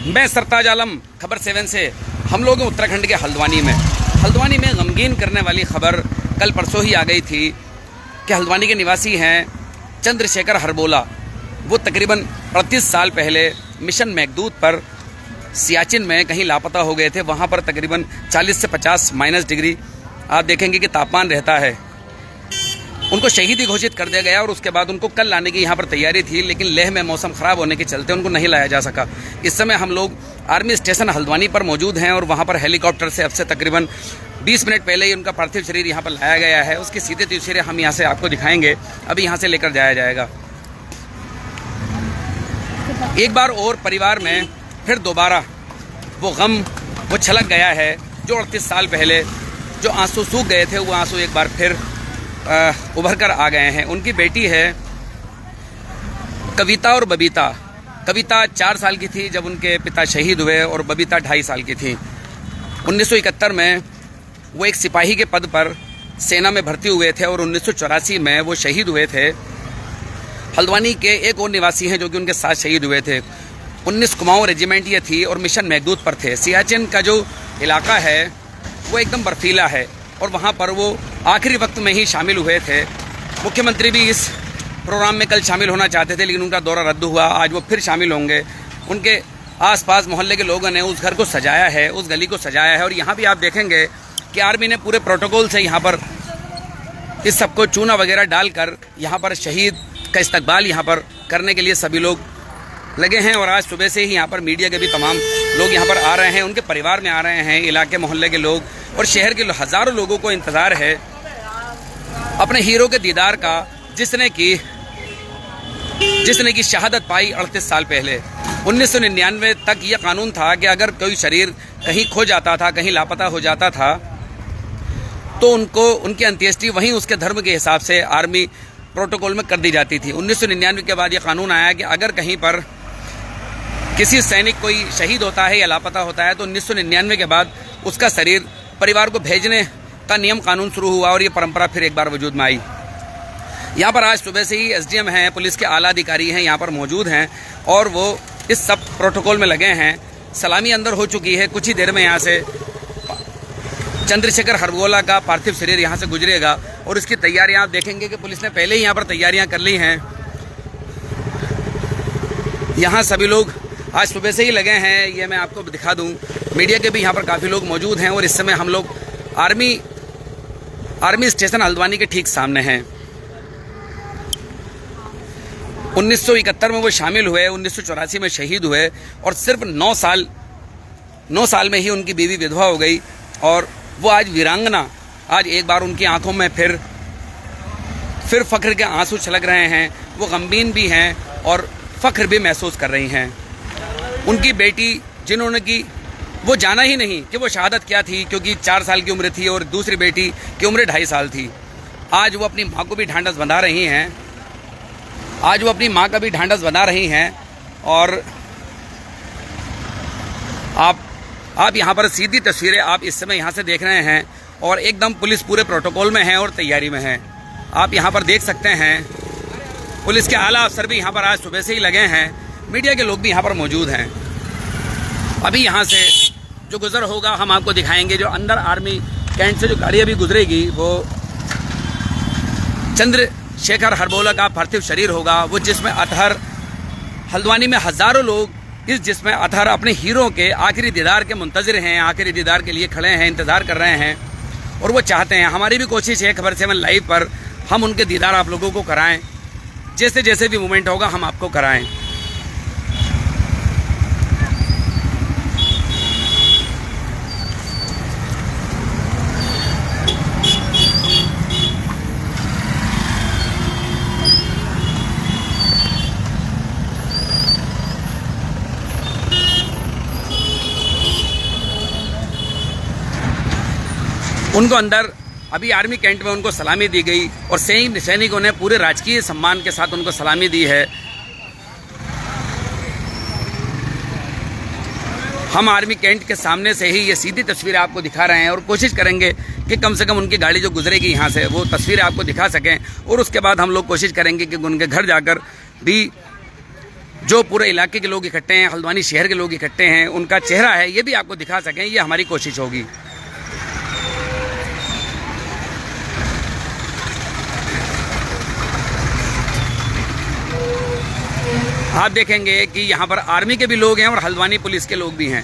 मैं सरताज आलम, खबर 7 से। हम लोग उत्तराखंड के हल्द्वानी में गमगीन करने वाली खबर कल परसों ही आ गई थी कि हल्द्वानी के निवासी हैं चंद्रशेखर हरबोला। वो तकरीबन 38 साल पहले मिशन मेघदूत पर सियाचिन में कहीं लापता हो गए थे। वहाँ पर तकरीबन 40 से 50 माइनस डिग्री आप देखेंगे कि तापमान रहता है। उनको शहीदी घोषित कर दिया गया और उसके बाद उनको कल लाने की यहाँ पर तैयारी थी, लेकिन लेह में मौसम ख़राब होने के चलते उनको नहीं लाया जा सका। इस समय हम लोग आर्मी स्टेशन हल्द्वानी पर मौजूद हैं और वहाँ पर हेलीकॉप्टर से अब से तकरीबन 20 मिनट पहले ही उनका पार्थिव शरीर यहाँ पर लाया गया है। उसकी सीधे तस्वीरें हम यहाँ से आपको दिखाएंगे, अभी यहाँ से लेकर जाया जाएगा। एक बार और परिवार में फिर दोबारा वो गम वो छलक गया है। जो 38 साल पहले जो आंसू सूख गए थे, वो आंसू एक बार फिर उभर कर आ गए हैं। उनकी बेटी है कविता और बबीता। कविता 4 साल की थी जब उनके पिता शहीद हुए और बबीता 2.5 साल की थी। 1971 में वो एक सिपाही के पद पर सेना में भर्ती हुए थे और 1984 में वो शहीद हुए थे। हल्द्वानी के एक और निवासी हैं जो कि उनके साथ शहीद हुए थे। 19 कुमाऊं रेजिमेंट ये थी और मिशन मेघदूत पर थे। सियाचिन का जो इलाका है वो एकदम बर्फीला है और वहाँ पर वो आखिरी वक्त में ही शामिल हुए थे। मुख्यमंत्री भी इस प्रोग्राम में कल शामिल होना चाहते थे, लेकिन उनका दौरा रद्द हुआ। आज वो फिर शामिल होंगे। उनके आसपास मोहल्ले के लोगों ने उस घर को सजाया है, उस गली को सजाया है। और यहाँ भी आप देखेंगे कि आर्मी ने पूरे प्रोटोकॉल से यहाँ पर इस सबको चूना वगैरह डालकर यहाँ पर शहीद का इस्तकबाल यहाँ पर करने के लिए सभी लोग लगे हैं। और आज सुबह से ही यहाँ पर मीडिया के भी तमाम लोग यहाँ पर आ रहे हैं, उनके परिवार में आ रहे हैं, इलाके मोहल्ले के लोग और शहर के हज़ारों लोगों को इंतज़ार है अपने हीरो के दीदार का, जिसने की शहादत पाई 38 साल पहले। 1999 तक ये कानून था कि अगर कोई शरीर कहीं खो जाता था, कहीं लापता हो जाता था, तो उनको उनकी अंत्येष्टि वहीं उसके धर्म के हिसाब से आर्मी प्रोटोकॉल में कर दी जाती थी। 1999 के बाद ये कानून आया कि अगर कहीं पर किसी सैनिक कोई शहीद होता है या लापता होता है तो 1999 के बाद उसका शरीर परिवार को भेजने का नियम कानून शुरू हुआ और ये परंपरा फिर एक बार वजूद में आई। यहाँ पर आज सुबह से ही एसडीएम हैं, पुलिस के आला अधिकारी हैं, यहाँ पर मौजूद हैं और वो इस सब प्रोटोकॉल में लगे हैं। सलामी अंदर हो चुकी है। कुछ ही देर में यहाँ से चंद्रशेखर हरबोला का पार्थिव शरीर यहाँ से गुजरेगा और इसकी तैयारियाँ आप देखेंगे कि पुलिस ने पहले ही यहाँ पर तैयारियाँ कर ली हैं। यहाँ सभी लोग आज सुबह से ही लगे हैं। ये मैं आपको दिखा दूँ, मीडिया के भी यहाँ पर काफ़ी लोग मौजूद हैं और इस समय हम लोग आर्मी स्टेशन हल्द्वानी के ठीक सामने हैं। 1971 में वो शामिल हुए, 1984 में शहीद हुए और सिर्फ 9 साल में ही उनकी बीवी विधवा हो गई और वो आज वीरांगना। आज एक बार उनकी आंखों में फिर फख्र के आंसू छलक रहे हैं। वो गमगीन भी हैं और फख्र भी महसूस कर रही हैं। उनकी बेटी जिन्होंने की वो जाना ही नहीं कि वो शहादत क्या थी, क्योंकि 4 साल की उम्र थी और दूसरी बेटी की उम्र 2.5 साल थी। आज वो अपनी माँ को भी ढांढस बंधा रही हैं। आज वो अपनी माँ का भी ढांढस बंधा रही हैं और आप यहाँ पर सीधी तस्वीरें आप इस समय यहाँ से देख रहे हैं और एकदम पुलिस पूरे प्रोटोकॉल में है और तैयारी में है। आप यहाँ पर देख सकते हैं पुलिस के आला अफसर भी यहाँ पर आज सुबह से ही लगे हैं। मीडिया के लोग भी यहाँ पर मौजूद हैं। अभी यहाँ से जो गुजर होगा हम आपको दिखाएंगे। जो अंदर आर्मी कैंट से जो गाड़ी अभी गुजरेगी वो चंद्रशेखर हरबोला का पार्थिव शरीर होगा। वो जिसमें अतहर हल्द्वानी में हज़ारों लोग इस जिसमें अतहर अपने हीरो के आखिरी दीदार के मुंतज़िर हैं, आखिरी दीदार के लिए खड़े हैं, इंतज़ार कर रहे हैं और वो चाहते हैं। हमारी भी कोशिश है खबर 7 लाइव पर हम उनके दीदार आप लोगों को कराएं। जैसे जैसे भी मूवमेंट होगा हम आपको कराएं। उनको अंदर अभी आर्मी कैंट में उनको सलामी दी गई और सैनिकों ने पूरे राजकीय सम्मान के साथ उनको सलामी दी है। हम आर्मी कैंट के सामने से ही ये सीधी तस्वीरें आपको दिखा रहे हैं और कोशिश करेंगे कि कम से कम उनकी गाड़ी जो गुजरेगी यहाँ से वो तस्वीरें आपको दिखा सकें। और उसके बाद हम लोग कोशिश करेंगे कि उनके घर जाकर भी जो पूरे इलाके के लोग इकट्ठे हैं, हल्द्वानी शहर के लोग इकट्ठे हैं, उनका चेहरा है ये भी आपको दिखा सकें। ये हमारी कोशिश होगी। आप देखेंगे कि यहाँ पर आर्मी के भी लोग हैं और हल्द्वानी पुलिस के लोग भी हैं।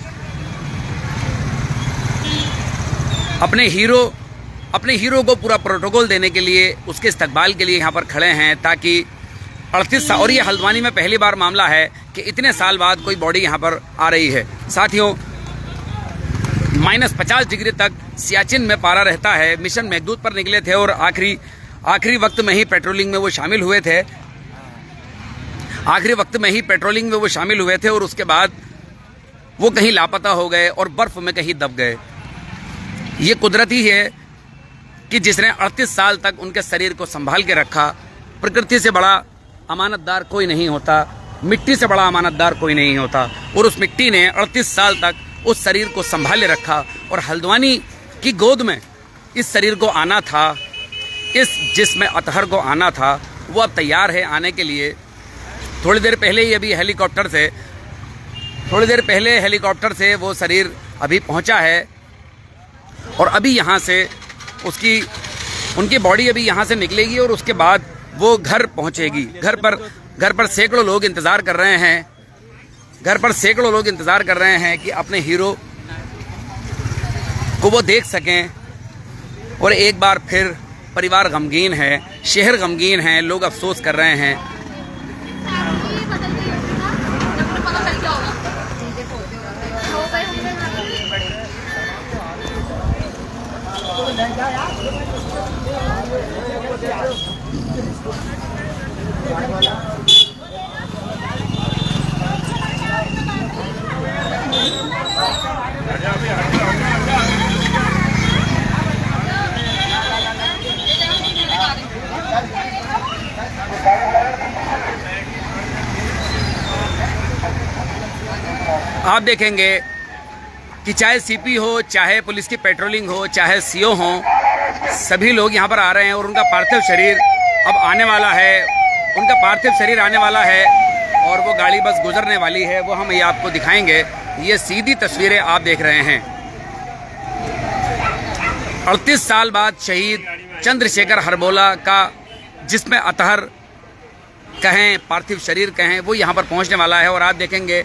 अपने हीरो को पूरा प्रोटोकॉल देने के लिए, उसके इस्तकबाल के लिए यहाँ पर खड़े हैं, ताकि 38 साल, और ये हल्द्वानी में पहली बार मामला है कि इतने साल बाद कोई बॉडी यहाँ पर आ रही है। साथियों, -50 डिग्री तक सियाचिन में पारा रहता है। मिशन मेघदूत पर निकले थे और आखिरी वक्त में ही पेट्रोलिंग में वो शामिल हुए थे। और उसके बाद वो कहीं लापता हो गए और बर्फ में कहीं दब गए। ये कुदरती है कि जिसने 38 साल तक उनके शरीर को संभाल के रखा। प्रकृति से बड़ा अमानतदार कोई नहीं होता, मिट्टी से बड़ा अमानतदार कोई नहीं होता। और उस मिट्टी ने 38 साल तक उस शरीर को संभाले रखा और हल्द्वानी की गोद में इस शरीर को आना था, इस जिस्म अतहर को आना था। वो अब तैयार है आने के लिए। थोड़ी देर पहले ही अभी हेलीकॉप्टर से वो शरीर अभी पहुंचा है और अभी यहाँ से उनकी बॉडी अभी यहाँ से निकलेगी और उसके बाद वो घर पहुँचेगी। घर पर सैकड़ों लोग इंतज़ार कर रहे हैं कि अपने हीरो को वो देख सकें। और एक बार फिर परिवार गमगीन है, शहर गमगीन है, लोग अफसोस कर रहे हैं। आप देखेंगे कि चाहे सीपी हो, चाहे पुलिस की पेट्रोलिंग हो, चाहे सीओ हो, सभी लोग यहाँ पर आ रहे हैं और उनका पार्थिव शरीर अब आने वाला है। और वो गाड़ी बस गुजरने वाली है, वो हम ये आपको दिखाएंगे। ये सीधी तस्वीरें आप देख रहे हैं। 38 साल बाद शहीद चंद्रशेखर हरबोला का जिसमें अतहर कहें, पार्थिव शरीर कहें, वो यहाँ पर पहुँचने वाला है। और आप देखेंगे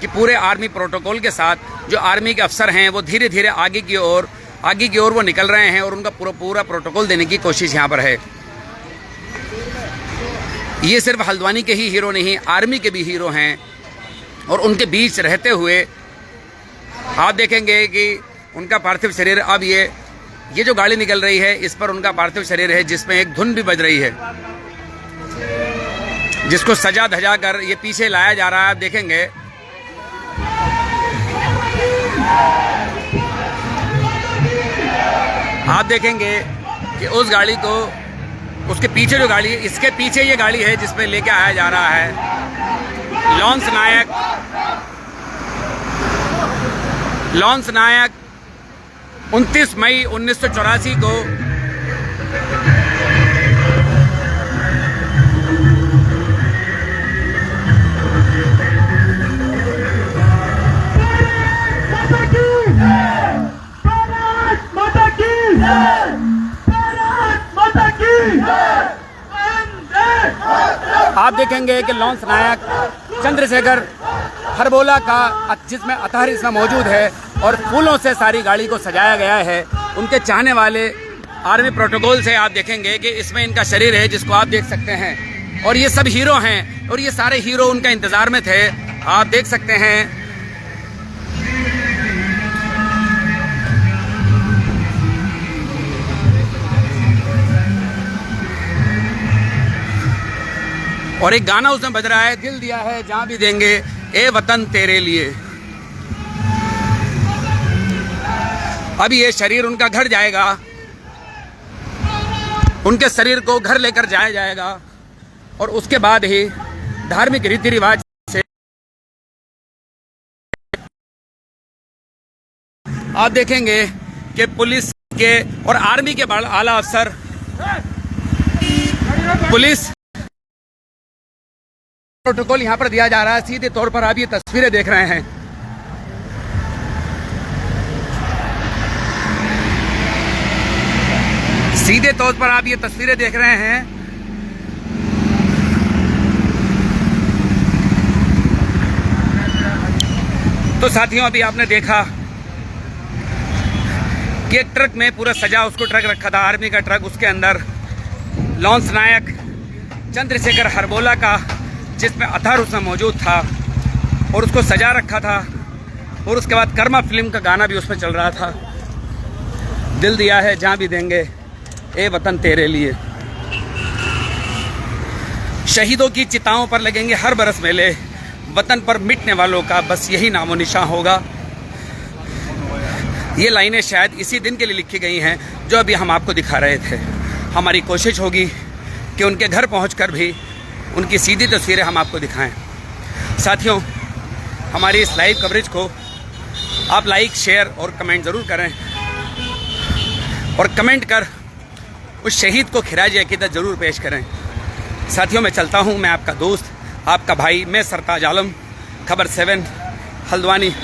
कि पूरे आर्मी प्रोटोकॉल के साथ जो आर्मी के अफसर हैं वो धीरे धीरे आगे की ओर वो निकल रहे हैं और उनका पूरा प्रोटोकॉल देने की कोशिश यहाँ पर है। ये सिर्फ हल्द्वानी के ही हीरो नहीं, आर्मी के भी हीरो हैं। और उनके बीच रहते हुए आप देखेंगे कि उनका पार्थिव शरीर अब ये जो गाड़ी निकल रही है, इस पर उनका पार्थिव शरीर है, जिसमें एक धुन भी बज रही है, जिसको सजा धजा कर ये पीछे लाया जा रहा है। आप देखेंगे कि उस गाड़ी को, उसके पीछे जो गाड़ी है, इसके पीछे ये गाड़ी है जिसमें लेके आया जा रहा है लॉन्स नायक 29 मई 1984 को आप देखेंगे कि लॉन्स नायक चंद्रशेखर हरबोला का जिसमें अतहर इसमें मौजूद है और फूलों से सारी गाड़ी को सजाया गया है। उनके चाहने वाले आर्मी प्रोटोकॉल से आप देखेंगे कि इसमें इनका शरीर है, जिसको आप देख सकते हैं। और ये सब हीरो हैं और ये सारे हीरो उनका इंतजार में थे। आप देख सकते हैं और एक गाना उसमें बज रहा है, दिल दिया है जहां भी देंगे ए वतन तेरे लिए। अब ये शरीर उनका घर जाएगा, उनके शरीर को घर लेकर जाया जाएगा और उसके बाद ही धार्मिक रीति रिवाज आप देखेंगे कि पुलिस के और आर्मी के आला अफसर, पुलिस प्रोटोकॉल यहां पर दिया जा रहा है। सीधे तौर पर आप ये तस्वीरें देख रहे हैं। सीधे तौर पर आप ये तस्वीरें देख रहे हैं। तो साथियों, अभी आपने देखा कि एक ट्रक में पूरा सजा उसको ट्रक रखा था, आर्मी का ट्रक, उसके अंदर लॉन्स नायक चंद्रशेखर हरबोला का, जिसमें अतहर उसमें मौजूद था और उसको सजा रखा था। और उसके बाद कर्मा फिल्म का गाना भी उसमें चल रहा था, दिल दिया है जहां भी देंगे ए वतन तेरे लिए। शहीदों की चिताओं पर लगेंगे हर बरस मेले, वतन पर मिटने वालों का बस यही नामो निशान होगा। ये लाइनें शायद इसी दिन के लिए लिखी गई हैं जो अभी हम आपको दिखा रहे थे। हमारी कोशिश होगी कि उनके घर पहुंचकर भी उनकी सीधी तस्वीरें हम आपको दिखाएं। साथियों, हमारी इस लाइव कवरेज को आप लाइक, शेयर और कमेंट ज़रूर करें और कमेंट कर उस शहीद को खिराज अकीदत ज़रूर पेश करें। साथियों, मैं चलता हूं। मैं आपका दोस्त, आपका भाई, मैं सरताज आलम, खबर 7 हल्द्वानी।